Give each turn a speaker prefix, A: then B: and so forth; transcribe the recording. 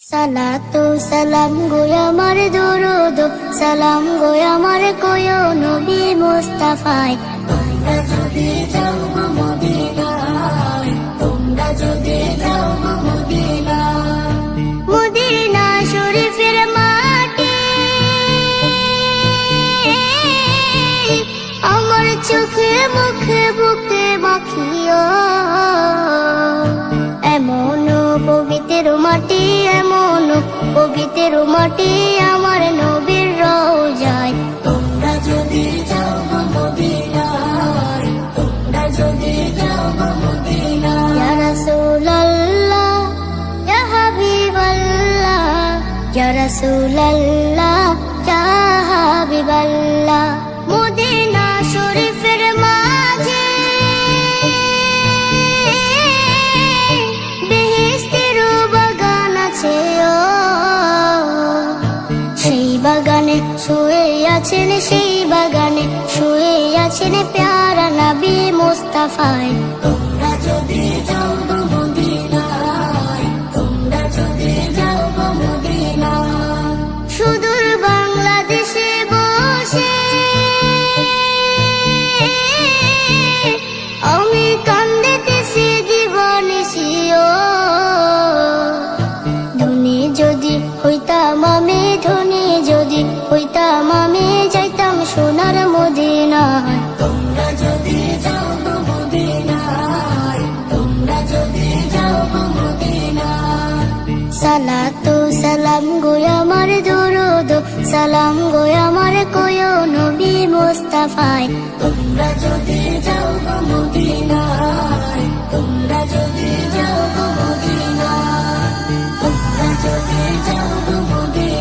A: সালাতু সালাম গো আমার দরুদ সালাম গো আমার কোয়ো নবী মুস্তাফায়। তোমরা যদি যাও গো মদিনায়, তোমরা যদি যাও গো মদিনায়, মদিনা শরীফের মাটি আমার চোখে মুখে বুকে মাখিও। এমন পবিত্র মাটি, এমন পবিত্র মাটি আমার নবীর রওজায়। তোমরা যদি যাও গো মদিনায়, তোমরা যদি যাও গো মদিনায়। ইয়া রাসূলুল্লাহ ইয়া হাবিবাল্লাহ, ইয়া রাসূলুল্লাহ ইয়া হাবিবাল্লাহ। মদিনা শরীফের মাঝে বেহেশতের বাগান আছে, সেই বাগানে শুয়ে আছেন, সেই বাগানে শুয়ে আছেন প্যারা নবী মুস্তাফায়। তোমরা যদি যাও গো মদিনায়, তোমরা যদি যাও গো মদিনায়। সুদূর বাংলাদেশে বসে আমি কান্দিতেছি দিবানিশিও। ধনী যদি হইতাম আমি, ধনী যদি হইতাম আমি, যাইতাম সোনার মদিনায়। তোমরা যদি যাও গো মদিনায়, তোমরা যদি যাও গো মদিনায়। সালাতু সালাম গো আমার দরুদ সালাম গো আমার কোয়ো নবী মুস্তাফায়। তোমরা যদি যাও গো মদিনায়, তোমরা যদি যাও গো মদিনায়, তোমরা যদি যাও গো মদিনায়।